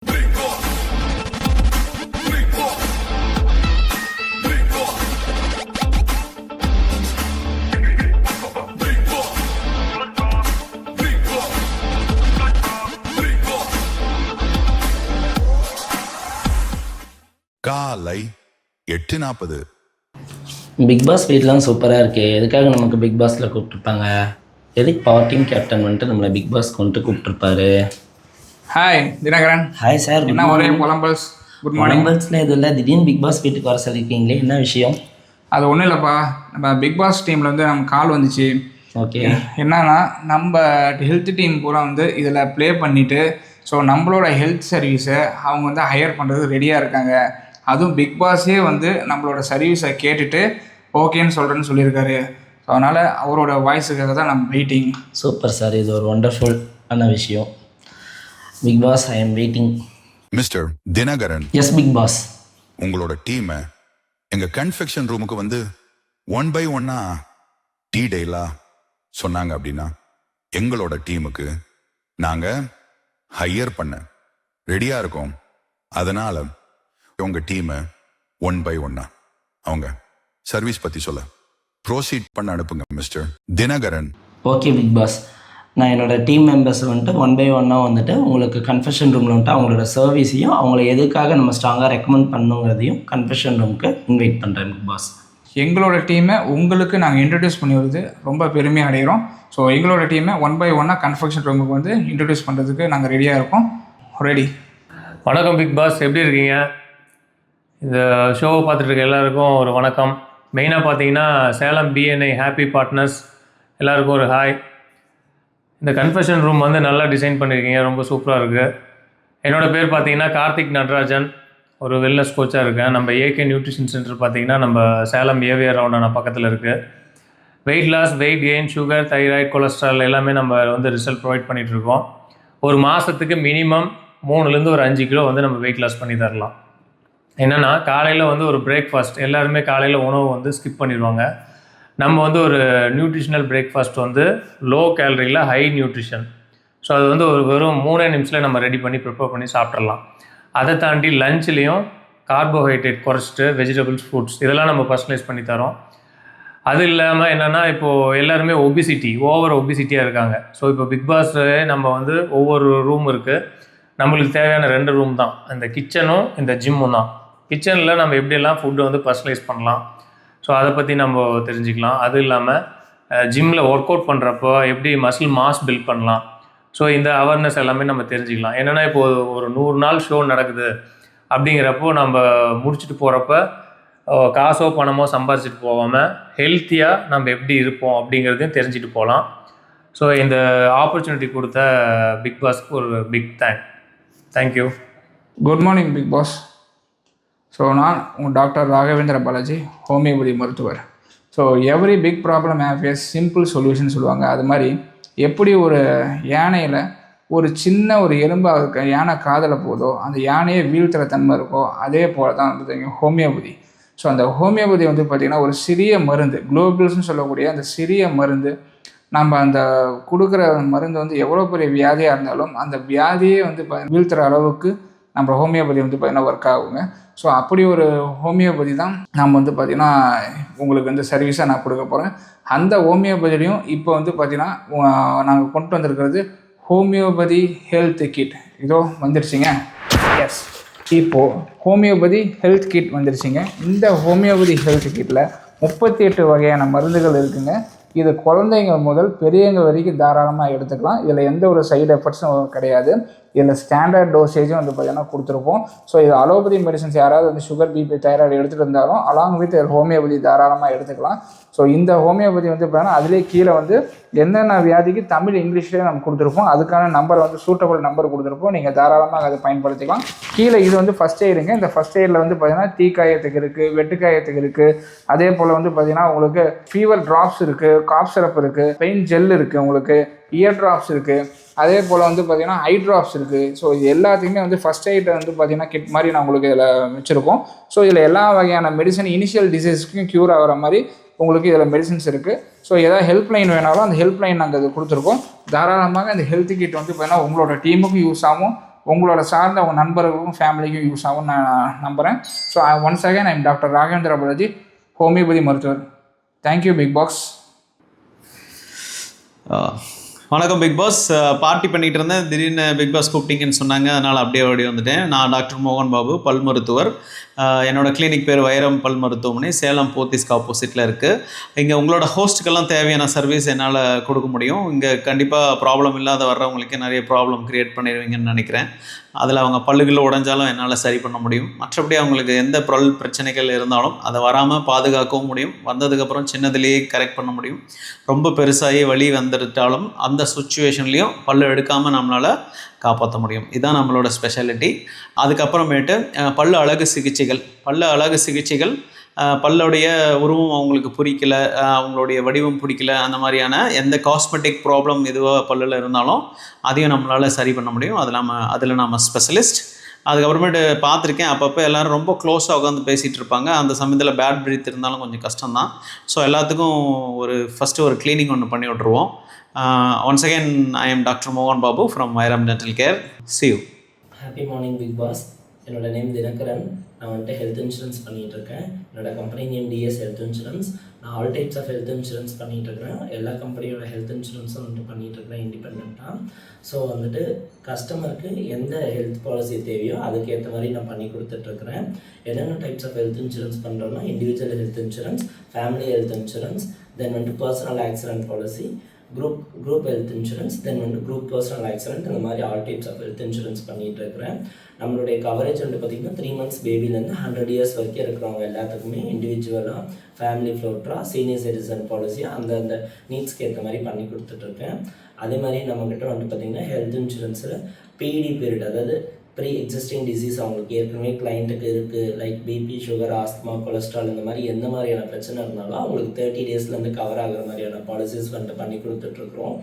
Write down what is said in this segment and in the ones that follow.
காலை 8:40. Big pass வீட்லாம் சூப்பராக இருக்கே, எதுக்காக நமக்கு பிக் பாஸில் கூப்பிட்ருப்பாங்க? எதுக்கு பவர் டீம் கேப்டன் வந்துட்டு நம்மளை பிக் பாஸ் கொண்டு கூப்பிட்ருப்பாரு? ஹாய் தினகரன். Hi sir. என்ன ஒரே புலம்பல்ஸ்? Good morning. புலம்பல்ஸ்லாம் எதுவும் இல்லை, திடீர்னு பிக் பாஸ் வீட்டுக்கு வர சொல்லியிருக்கீங்களே, என்ன விஷயம்? அது ஒன்றும் இல்லைப்பா, நம்ம பிக் பாஸ் டீமில் வந்து நமக்கு கால் வந்துச்சு. ஓகே. என்னன்னா நம்ம ஹெல்த் டீம் பூரா வந்து இதில் ப்ளே பண்ணிவிட்டு ஸோ நம்மளோட ஹெல்த் சர்வீஸை அவங்க வந்து ஹையர் பண்ணுறது ரெடியாக இருக்காங்க. அதுவும் பிக் பாஸே வந்து நம்மளோட சர்வீஸை கேட்டுட்டு ஓகேன்னு சொல்கிறேன்னு சொல்லியிருக்காரு. ஸோ அதனால் அவரோட வாய்ஸுக்காக தான் நம்ம வெயிட்டிங். சூப்பர் சார், இது ஒரு ஒண்டர்ஃபுல்லான விஷயம். Big boss, I am waiting. Mister Dinakaran. Yes big boss. உங்களோட டீமை எங்கள் கன்ஃபெக்ஷன் ரூமுக்கு வந்து 1 by 1 டீ டெய்லா சொன்னாங்க அப்படின்னா எங்களோட டீமுக்கு நாங்கள் ஹையர் பண்ண ரெடியாக இருக்கோம். அதனால் உங்கள் டீமை 1 by 1 அவங்க சர்வீஸ் பற்றி சொல்ல ப்ரோசீட் பண்ண அனுப்புங்க mister Dinakaran. Okay big boss, நான் என்னோடய டீம் மெம்பர்ஸ் வந்துட்டு 1 by 1 வந்துட்டு உங்களுக்கு கன்ஃபெஷன் ரூமில் வந்துட்டு அவங்களோட சர்வீஸையும் அவங்கள எதுக்காக நம்ம ஸ்ட்ராங்காக ரெக்கமெண்ட் பண்ணுங்கிறதையும் கன்ஃபெஷன் ரூமுக்கு இன்வைட் பண்ணுறேன் பிக் பாஸ். எங்களோட டீமை உங்களுக்கு நாங்கள் இன்ட்ரடியூஸ் பண்ணி வருது ரொம்ப பெருமையாக அடைகிறோம். ஸோ எங்களோட டீமை 1 by 1 கன்ஃபெக்ஷன் ரூமுக்கு வந்து இன்ட்ரடியூஸ் பண்ணுறதுக்கு நாங்கள் ரெடியாக இருக்கோம். ரெடி. வணக்கம் பிக் பாஸ், எப்படி இருக்கீங்க? இந்த ஷோவை பார்த்துட்டு இருக்க எல்லாருக்கும் ஒரு வணக்கம். மெயினாக பார்த்தீங்கன்னா சேலம் பிஎன்ஐ ஹாப்பி பார்ட்னர்ஸ் எல்லாருக்கும் ஒரு ஹாய். இந்த கன்ஃபெஷன் ரூம் வந்து நல்லா டிசைன் பண்ணியிருக்கீங்க, ரொம்ப சூப்பராக இருக்குது. என்னோடய பேர் பார்த்தீங்கன்னா கார்த்திக் நடராஜன், ஒரு வெல்னஸ் கோச்சாக இருக்கேன். நம்ம ஏகே நியூட்ரிஷன் சென்டர் பார்த்தீங்கன்னா நம்ம சேலம் ஏவிஆர் ரவுண்டான பக்கத்தில் இருக்குது. Weight loss, weight gain, sugar, thyroid, cholesterol எல்லாமே நம்ம வந்து ரிசல்ட் ப்ரொவைட் பண்ணிகிட்ருக்கோம். ஒரு மாதத்துக்கு மினிமம் 3லேருந்து ஒரு 5 கிலோ வந்து நம்ம வெயிட் லாஸ் பண்ணி தரலாம். என்னென்னா காலையில் வந்து ஒரு பிரேக்ஃபாஸ்ட், எல்லாருமே காலையில் உணவு வந்து ஸ்கிப் பண்ணிடுவாங்க. நம்ம வந்து ஒரு நியூட்ரிஷனல் பிரேக்ஃபாஸ்ட் வந்து லோ கேலரியில் ஹை நியூட்ரிஷன். ஸோ அது வந்து ஒரு வெறும் 3 நிமிஷத்தில் நம்ம ரெடி பண்ணி ப்ரிப்பேர் பண்ணி சாப்பிட்றலாம். அதை தாண்டி லஞ்ச்லேயும் கார்போஹைட்ரேட் குறைச்சிட்டு வெஜிடபிள்ஸ், ஃப்ரூட்ஸ் இதெல்லாம் நம்ம பர்சனலைஸ் பண்ணி தரோம். அது இல்லாமல் என்னென்னா இப்போது எல்லாருமே ஓவர் ஒபிசிட்டியாக இருக்காங்க. ஸோ இப்போ பிக் பாஸ் நம்ம வந்து ஒவ்வொரு ரூம் இருக்குது. நம்மளுக்கு தேவையான 2 ரூம் தான், இந்த கிச்சனும் இந்த ஜிம்மும் தான். கிச்சனில் நம்ம எப்படியெல்லாம் ஃபுட்டு வந்து பர்சனலைஸ் பண்ணலாம், ஸோ அதை பற்றி நம்ம தெரிஞ்சுக்கலாம். அது இல்லாமல் ஜிம்மில் ஒர்க் அவுட் பண்ணுறப்போ எப்படி மசில் மாஸ் பில்ட் பண்ணலாம், ஸோ இந்த அவேர்னஸ் எல்லாமே நம்ம தெரிஞ்சுக்கலாம். என்னென்னா இப்போது ஒரு 100 நாள் ஷோ நடக்குது அப்படிங்கிறப்போ நம்ம முடிச்சுட்டு போகிறப்ப காசோ பணமோ சம்பாரிச்சிட்டு போகாமல் ஹெல்த்தியாக நம்ம எப்படி இருப்போம் அப்படிங்கிறதையும் தெரிஞ்சுட்டு போகலாம். ஸோ இந்த ஆப்பர்ச்சுனிட்டி கொடுத்த பிக் பாஸ்க்கு ஒரு big thank you. Good morning big boss. So நான் உங்கள் டாக்டர் ராகவேந்திர பாலாஜி, ஹோமியோபதி மருத்துவர். So every big problem have a simple solution சொல்லுவாங்க. அது மாதிரி எப்படி ஒரு யானையில் ஒரு சின்ன ஒரு எலும்பு யானை காதில் போதோ அந்த யானையை வீழ்த்துற தன்மை இருக்கோ, அதே போல் தான் வந்து ஹோமியோபதி. ஸோ அந்த ஹோமியோபதி வந்து பார்த்திங்கன்னா ஒரு சிறிய மருந்து, குளோபல்ஸ்னு சொல்லக்கூடிய அந்த சிறிய மருந்து, நம்ம அந்த கொடுக்குற மருந்து வந்து எவ்வளோ பெரிய வியாதியாக இருந்தாலும் அந்த வியாதியே வந்து வீழ்த்துற அளவுக்கு நம்ம ஹோமியோபதி வந்து பார்த்திங்கன்னா ஒர்க் ஆகுங்க. ஸோ அப்படி ஒரு ஹோமியோபதி தான் நம்ம வந்து பார்த்திங்கன்னா உங்களுக்கு வந்து சர்வீஸாக நான் கொடுக்க போகிறேன். அந்த ஹோமியோபதிலையும் இப்போ வந்து பார்த்திங்கன்னா நாங்கள் கொண்டு வந்திருக்கிறது ஹோமியோபதி ஹெல்த் கிட். இதோ வந்துருச்சுங்க. எஸ், இப்போது ஹோமியோபதி ஹெல்த் கிட் வந்துருச்சுங்க. இந்த ஹோமியோபதி ஹெல்த் கிட்டில் 38 வகையான மருந்துகள் இருக்குங்க. இது குழந்தைங்க முதல் பெரியவங்க வரைக்கும் தாராளமாக எடுத்துக்கலாம். இதில் எந்த ஒரு சைடு எஃபெக்ட்ஸும் கிடையாது. இதில் ஸ்டாண்டர்ட் டோசேஜும் வந்து பார்த்திங்கன்னா கொடுத்துருப்போம். ஸோ இது அலோபதி மெடிசன்ஸ் யாராவது வந்து சுகர், பிபி, தைராய்டு எடுத்துகிட்டு இருந்தாலும் அலாங் வித் ஹோமியோபதி தாராளமாக எடுத்துக்கலாம். ஸோ இந்த ஹோமியோபதி வந்து பார்த்தீங்கன்னா அதிலே கீழே வந்து என்னென்ன வியாதிக்கு தமிழ், இங்கிலீஷ்லேயே நம்ம கொடுத்துருப்போம். அதுக்கான நம்பர் வந்து சூட்டபிள் நம்பர் கொடுத்துருப்போம். நீங்கள் தாராளமாக அதை பயன்படுத்திக்கலாம். கீழே இது வந்து ஃபஸ்ட் எய்டுங்க. இந்த ஃபஸ்ட் எய்டில் வந்து பார்த்திங்கன்னா தீக்காயத்துக்கு இருக்குது, வெட்டுக்காயத்துக்கு இருக்குது. அதே போல் வந்து பார்த்திங்கன்னா உங்களுக்கு ஃபீவர் ட்ராப்ஸ் இருக்குது, காஃப் சிரப் இருக்குது, பெயின் ஜெல் இருக்குது, உங்களுக்கு இயர் ட்ராப்ஸ் இருக்குது. அதே போல் வந்து பார்த்திங்கன்னா ஐ ட்ராப்ஸ் இருக்குது. ஸோ இது எல்லாத்துக்குமே வந்து ஃபஸ்ட் எய்டை வந்து பார்த்திங்கன்னா கிட் மாதிரி நான் உங்களுக்கு இதில் வச்சுருக்கோம். ஸோ இதில் எல்லா வகையான மெடிசன் இனிஷியல் டிசீஸ்க்கும் க்யூர் ஆகிற மாதிரி உங்களுக்கு இதில் மெடிசன்ஸ் இருக்குது. ஸோ ஏதாவது ஹெல்ப் லைன் வேணாலும் அந்த ஹெல்ப் லைன் நாங்கள் இது கொடுத்துருக்கோம். தாராளமாக இந்த ஹெல்த் கிட் வந்து பார்த்திங்கன்னா உங்களோட டீமுக்கும் யூஸ் ஆகும், உங்களோட சார்ந்த உங்கள் நண்பர்களுக்கும் ஃபேமிலிக்கும் யூஸ் ஆகும்னு நான் நம்புகிறேன். So once again I'm doctor Raghavendra Balaji, homeopathy மருத்துவர். Thank you big boss. வணக்கம் பிக் பாஸ். பார்ட்டி பண்ணிகிட்டு இருந்தேன், திடீர்னு பிக் பாஸ் கூப்பிட்டீங்கன்னு சொன்னாங்க, அதனால் அப்படியே ஓடி வந்துட்டேன். நான் டாக்டர் மோகன் பாபு, பல் மருத்துவர். என்னோடய கிளினிக் பேர் வைரம் பல் மருத்துவமனை, சேலம் போத்தீஸ்க்கு ஆப்போசிட்டில் இருக்குது. இங்கே உங்களோட ஹோஸ்ட்டுக்கெல்லாம் தேவையான சர்வீஸ் என்னால் கொடுக்க முடியும். இங்கே கண்டிப்பாக ப்ராப்ளம் இல்லாத வர்றவங்களுக்கு நிறைய ப்ராப்ளம் க்ரியேட் பண்ணிடுவீங்கன்னு நினைக்கிறேன். அதில் அவங்க பல்லுகள் உடைஞ்சாலும் என்னால் சரி பண்ண முடியும். மற்றபடி அவங்களுக்கு எந்த பல் பிரச்சனைகள் இருந்தாலும் அதை வராமல் பாதுகாக்கவும் முடியும். வந்ததுக்கப்புறம் சின்னதுலேயே கரெக்ட் பண்ண முடியும். ரொம்ப பெருசாகி வலி வந்துட்டாலும் அந்த சுச்சுவேஷன்லேயும் பல்லு எடுக்காமல் நம்மளால் காப்பாற்ற முடியும். இதுதான் நம்மளோட ஸ்பெஷாலிட்டி. அதுக்கப்புறமேட்டு பல்லு அழகு சிகிச்சைகள் பல்லுடைய உருவம் அவங்களுக்கு பிடிக்கல, அவங்களுடைய வடிவம் பிடிக்கல, அந்த மாதிரியான எந்த காஸ்மெட்டிக் ப்ராப்ளம் எதுவாக பல்லில் இருந்தாலும் அதையும் நம்மளால் சரி பண்ண முடியும். அதில் நம்ம ஸ்பெஷலிஸ்ட். அதுக்கப்புறமேட்டு பார்த்துருக்கேன், அப்பப்போ எல்லோரும் ரொம்ப க்ளோஸாக உட்காந்து பேசிகிட்டு இருப்பாங்க. அந்த சமயத்தில் பேட் பிரீத் இருந்தாலும் கொஞ்சம் கஷ்டம்தான். ஸோ எல்லாத்துக்கும் ஃபஸ்ட்டு ஒரு க்ளீனிங் ஒன்று பண்ணி விட்ருவோம். Once again I am doctor மோகன் Babu from Vairam dental care. See you. Happy morning big boss. என்னோடய நேம் தினகரன். நான் வந்துட்டு ஹெல்த் இன்சூரன்ஸ் பண்ணிகிட்ருக்கேன். என்னோடய company name TS health insurance. நான் all types of health insurance பண்ணிகிட்ருக்கிறேன். எல்லா கம்பெனியோட ஹெல்த் இன்சூரன்ஸும் வந்துட்டு பண்ணிகிட்ருக்கிறேன் இண்டிபெண்ட்டாக. ஸோ வந்துட்டு கஸ்டமருக்கு எந்த ஹெல்த் பாலிசி தேவையோ அதுக்கேற்ற மாதிரி நான் பண்ணி கொடுத்துட்ருக்குறேன். என்னென்ன டைப்ஸ் ஆஃப் ஹெல்த் இன்சூரன்ஸ் பண்ணுறோன்னா individual health insurance, family health insurance, then வந்துட்டு personal accident policy, group health insurance, then வந்து குரூப் பர்சனல் ஆக்சிடென்ட், இந்த மாதிரி all types of health insurance பண்ணிகிட்டு இருக்கிறேன். நம்மளுடைய கவரேஜ் வந்து பார்த்திங்கன்னா 3 months பேபிலேருந்து 100 years வரைக்கும் இருக்கிறவங்க எல்லாத்துக்குமே இண்டிவிஜுவலாக, ஃபேமிலி ஃப்ளோட்ராக, சீனியர் சிட்டிசன் பாலிசி அந்த நீட்ஸ்க்கு ஏற்ற மாதிரி பண்ணி கொடுத்துட்ருக்கேன். அதே மாதிரி நம்மக்கிட்ட வந்து பார்த்திங்கன்னா ஹெல்த் இன்சூரன்ஸில் பிடி பீரியட், அதாவது ப்ரீ எக்ஸிஸ்டிங் டிசீஸ் அவங்களுக்கு ஏற்கனவே கிளைண்ட்டுக்கு இருக்குது, like BP, sugar, asthma, cholesterol, இந்த மாதிரி எந்த மாதிரியான பிரச்சனை இருந்தாலும் அவங்களுக்கு 30 daysலேருந்து கவர் ஆகிற மாதிரியான பாலிசிஸ் வந்துட்டு பண்ணி கொடுத்துட்ருக்குறோம்.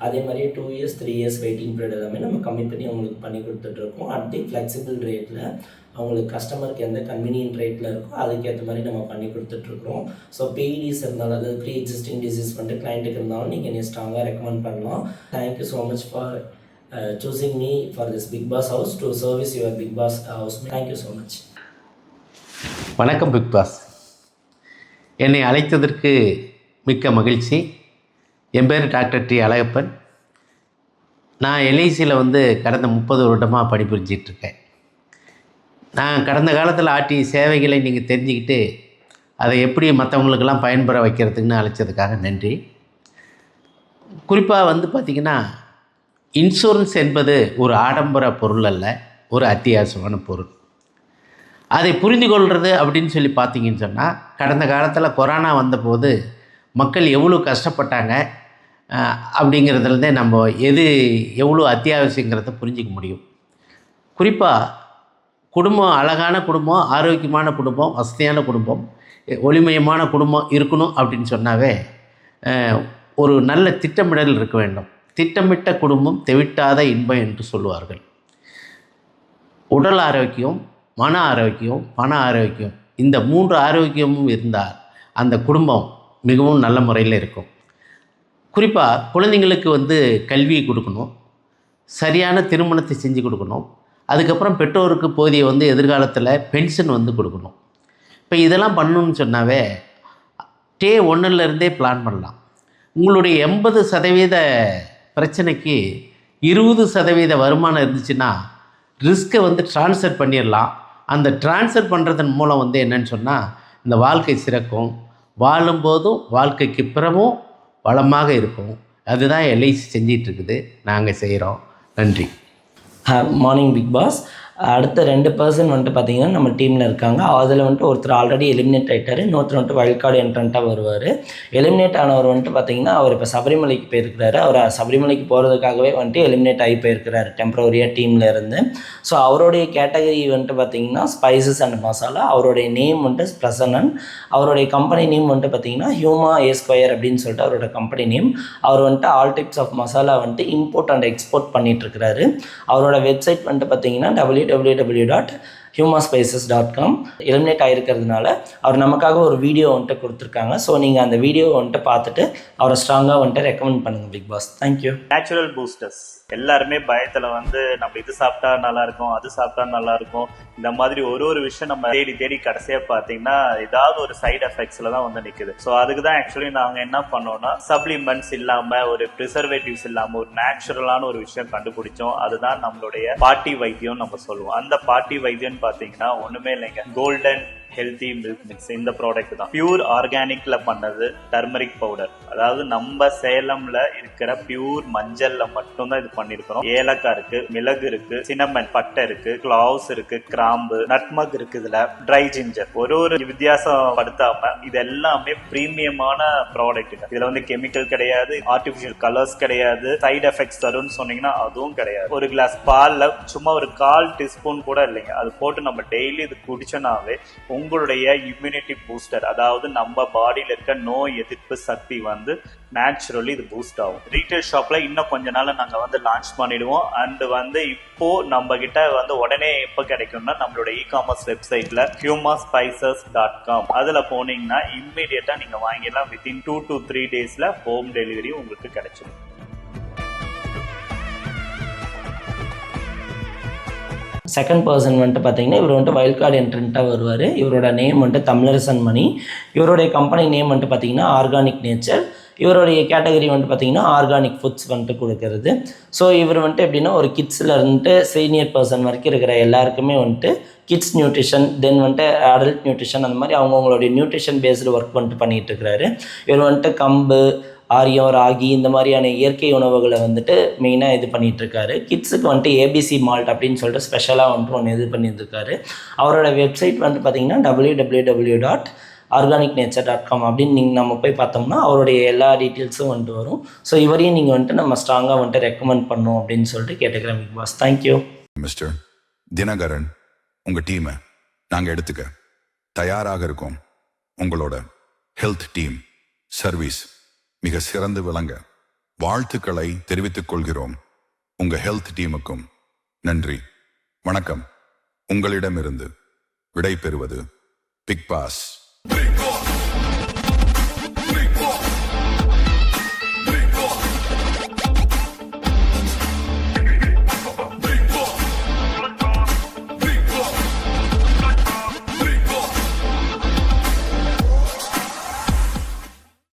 அதே மாதிரி 2 years 3 years வெயிட்டிங் பீரியட் எல்லாமே நம்ம கம்மி பண்ணி அவங்களுக்கு பண்ணி கொடுத்துட்ருக்கோம். அட் தி ஃப்ளெக்சிபிள் ரேட்டில் அவங்களுக்கு கஸ்டமருக்கு எந்த கன்வீனியன்ட் ரேட்டில் இருக்கோ அதுக்கேற்ற மாதிரி நம்ம பண்ணி கொடுத்துட்ருக்குறோம். ஸோ பிடிஸ் இருந்தாலும், அதாவது ப்ரீ எக்ஸிஸ்டிங் டிசீஸ் வந்துட்டு கிளைண்ட்டுக்கு இருந்தாலும் நீங்கள் என்னை ஸ்ட்ராங்காக ரெக்கமெண்ட் பண்ணலாம். Thank you so much for choosing me for this Big Boss house to service your Big Boss house. Thank you so much. வணக்கம் பிக் பாஸ். என்னை அழைத்ததற்கு மிக்க மகிழ்ச்சி. என் பேர் டாக்டர் டி அழகப்பன். நான் எல்ஐசியில் கடந்த 30 வருடமாக பணிபுரிஞ்சிட்ருக்கேன். நான் கடந்த காலத்தில் ஆற்றிய சேவைகளை நீங்கள் தெரிஞ்சுக்கிட்டு அதை எப்படி மற்றவங்களுக்கெல்லாம் பயன்பெற வைக்கிறதுக்குன்னு அழைச்சதுக்காக நன்றி. குறிப்பாக பார்த்திங்கன்னா, இன்சூரன்ஸ் என்பது ஒரு ஆடம்பர பொருள் அல்ல, ஒரு அத்தியாவசியமான பொருள். அதை புரிந்து கொள்வது அப்படின்னு சொல்லி பார்த்தீங்கன்னு சொன்னால், கடந்த காலத்தில் கொரோனா வந்தபோது மக்கள் எவ்வளோ கஷ்டப்பட்டாங்க அப்படிங்கிறதுலேருந்தே நம்ம எவ்வளோ அத்தியாவசியங்கிறத புரிஞ்சிக்க முடியும். குறிப்பாக குடும்பம், அழகான குடும்பம், ஆரோக்கியமான குடும்பம், வசதியான குடும்பம், ஒளிமயமான குடும்பம் இருக்கணும் அப்படின்னு சொன்னாவே ஒரு நல்ல திட்டமிடல் இருக்க வேண்டும். திட்டமிட்ட குடும்பம் தெவிட்டாத இன்பம் என்று சொல்லுவார்கள். உடல் ஆரோக்கியம், மன ஆரோக்கியம், பண ஆரோக்கியம், இந்த 3 ஆரோக்கியமும் இருந்தால் அந்த குடும்பம் மிகவும் நல்ல முறையில் இருக்கும். குறிப்பாக குழந்தைங்களுக்கு கல்வியை கொடுக்கணும், சரியான திருமணத்தை செஞ்சு கொடுக்கணும், அதுக்கப்புறம் பெற்றோருக்கு போதிய எதிர்காலத்தில் பென்ஷன் கொடுக்கணும். இப்போ இதெல்லாம் பண்ணணும்னு சொன்னாவே டே 1லேருந்தே பிளான் பண்ணலாம். உங்களுடைய 80% பிரச்சனைக்கு 20% வருமானம் இருந்துச்சுன்னா ரிஸ்க்கை ட்ரான்ஸ்ஃபர் பண்ணிடலாம். அந்த ட்ரான்ஸ்ஃபர் பண்ணுறதன் மூலம் என்னன்னு சொன்னால் இந்த வாழ்க்கை சிறக்கும், வாழும்போதும் வாழ்க்கைக்கு பிறகும் வளமாக இருக்கும். அதுதான் எல்ஐசி செஞ்சிகிட்ருக்குது, நாங்கள் செய்கிறோம். நன்றி. Morning big boss. அடுத்த 2 பர்சன் பார்த்திங்கன்னா நம்ம டீமில் இருக்காங்க. அதில் ஒருத்தர் ஆல்ரெடி எலிமினேட் ஆகிட்டார், இன்னொருத்தர் வைல்ட் கார்டு என்ட்ரண்ட்டாக வருவார். எலிமினேட் ஆனவர் பார்த்திங்கன்னா அவர் இப்போ சபரிமலைக்கு போயிருக்கிறாரு. அவர் சபரிமலைக்கு போகிறதுக்காகவே எலிமினேட் ஆகி போயிருக்கிறாரு டெம்பரரியாக டீமில் இருந்து. ஸோ அவருடைய கேட்டகரி பார்த்திங்கன்னா ஸ்பைசஸ் அண்ட் மசாலா. அவருடைய நேம் பிரசன்னன். அவருடைய கம்பெனி நேம் பார்த்திங்கன்னா ஹியூமா ஏ ஸ்கொயர் அப்படின்னு சொல்லிட்டு அவரோட கம்பெனி நேம். அவர் all types of masala import and export பண்ணிகிட்ருக்கிறாரு. அவரோட வெப்சைட் பார்த்திங்கன்னா www.himaaskr.com. humaspices.com எலிமினேட் ஆகிருக்கிறதுனால அவர் நமக்காக ஒரு வீடியோ வந்துட்டு கொடுத்துருக்காங்க. ஸோ நீங்கள் அந்த வீடியோ வந்துட்டு பார்த்துட்டு அவரை ஸ்ட்ராங்காக வந்துட்டு ரெக்கமெண்ட் பண்ணுங்கள் big boss. Thank you. Natural boosters எல்லாருமே பயத்தில் வந்து நம்ம இது சாப்பிட்டா நல்லா இருக்கும், அது சாப்பிட்டா நல்லா இருக்கும், இந்த மாதிரி ஒரு விஷயம் நம்ம தேடி தேடி கடைசியாக பார்த்தீங்கன்னா ஏதாவது ஒரு சைடு எஃபெக்ட்ஸில் தான் வந்து நிற்குது. ஸோ அதுக்கு தான் ஆக்சுவலி நாங்கள் என்ன பண்ணோம்னா சப்ளிமெண்ட்ஸ் இல்லாமல் ஒரு ப்ரிசர்வேட்டிவ்ஸ் இல்லாமல் ஒரு நேச்சுரலான ஒரு விஷயம் கண்டுபிடிச்சோம். அதுதான் நம்மளுடைய பாட்டி வைத்தியம் நம்ம சொல்லுவோம். அந்த பாட்டி வைத்தியம்னு பார்த்தீங்கன்னா ஒன்றுமே இல்லைங்க, கோல்டன் ஹெல்த்தி மில்க் மிக்ஸ். இந்த ப்ராடக்ட் தான் பியூர் ஆர்கானிக்ல பண்ணது. டர்மரிக் பவுடர், அதாவது நம்ம சேலம்ல இருக்கிற பியூர் மஞ்சள்ல மட்டும் தான் இது பண்ணிருக்கிறோம். ஏலக்காய் இருக்கு, மிளகு இருக்கு, சினமன் பட்டை இருக்கு, கிளாவ்ஸ் இருக்கு, கிராம்பு, நட்மக் இருக்கு, இதுல ட்ரை ஜிஞ்சர். ஒரு வித்தியாசம் படுத்தாம இது எல்லாமே பிரீமியமான ப்ராடக்ட். இதுல வந்து கெமிக்கல் கிடையாது, ஆர்டிபிஷியல் கலர்ஸ் கிடையாது, சைடு எஃபெக்ட்ஸ் தரும்னு சொன்னீங்கன்னா அதுவும் கிடையாது. ஒரு கிளாஸ் பால்ல சும்மா ஒரு 1/4 டீஸ்பூன் கூட இல்லைங்க, அது போட்டு நம்ம டெய்லி இது குடிச்சோம்னாவே உங்களுடைய இம்யூனிட்டி பூஸ்டர், அதாவது நம்ம பாடியில் இருக்க நோய் எதிர்ப்பு சக்தி வந்து நேச்சுரலி இது பூஸ்ட் ஆகும். ரீட்டைல் ஷாப்ல இன்னும் கொஞ்ச நாள் நாங்க வந்து லான்ச் பண்ணிடுவோம். அண்ட் வந்து இப்போ நம்ம கிட்ட வந்து உடனே எப்போ கிடைக்கும்னா நம்மளோட இ-காமர்ஸ் வெப்சைட்ல humaspices.com அதுல போனீங்கன்னா இம்மிடியட்டா நீங்க வாங்கிடலாம். வித்தின் 2 to 3 daysல ஹோம் டெலிவரி உங்களுக்கு கிடைச்சிடும். செகண்ட் பர்சன் வந்துட்டு பார்த்தீங்கன்னா இவர் வந்துட்டு வைல்ட் கார்டு என்ட்ரண்ட்டாக வருவார். இவரோட நேம் வந்துட்டு தமிழரசன் மணி. இவருடைய கம்பெனி நேம் வந்துட்டு பார்த்தீங்கன்னா ஆர்கானிக் நேச்சர். இவருடைய கேட்டகரி வந்துட்டு பார்த்தீங்கன்னா ஆர்கானிக் ஃபுட்ஸ் வந்துட்டு கொடுக்கறது. ஸோ இவர் வந்துட்டு எப்படின்னா ஒரு கிட்ஸில் இருந்துட்டு சீனியர் பர்சன் வரைக்கும் இருக்கிற எல்லாருக்குமே வந்துட்டு கிட்ஸ் நியூட்ரிஷன், தென் வந்துட்டு அடல்ட் நியூட்ரிஷன், அந்த மாதிரி அவங்கவுங்களுடைய நியூட்ரிஷன் பேஸ்டு ஒர்க் வந்துட்டு பண்ணிகிட்டு இருக்கிறாரு. இவர் வந்துட்டு கம்பு, ஆரியம், ராகி இந்த மாதிரியான இயற்கை உணவுகளை வந்துட்டு மெயினாக இது பண்ணிகிட்ருக்காரு. கிட்ஸுக்கு வந்துட்டு ஏபிசி மால்ட் அப்படின்னு சொல்லிட்டு ஸ்பெஷலாக வந்துட்டு ஒன்று இது பண்ணியிருக்காரு. அவரோட வெப்சைட் வந்துட்டு பார்த்தீங்கன்னா www.organicnature.com அப்படின்னு நீங்கள் நம்ம போய் பார்த்தோம்னா அவருடைய எல்லா டீட்டெயில்ஸும் வந்துட்டு வரும். ஸோ இவரையும் நீங்கள் வந்துட்டு நம்ம ஸ்ட்ராங்காக வந்துட்டு ரெக்கமெண்ட் பண்ணோம் அப்படின்னு சொல்லிட்டு கேட்டுக்கிறேன் big boss. Thank you. Mister Dinakaran, உங்கள் டீமை நாங்கள் எடுத்துக்க தயாராக இருக்கோம். உங்களோட ஹெல்த் டீம் சர்வீஸ் மிக சிறந்து விளங்க வாழ்த்துக்களை தெரிவித்துக் கொள்கிறோம். உங்க ஹெல்த் டீமுக்கும் நன்றி, வணக்கம். உங்களிடமிருந்து விடை பெறுவது பிக் பாஸ்.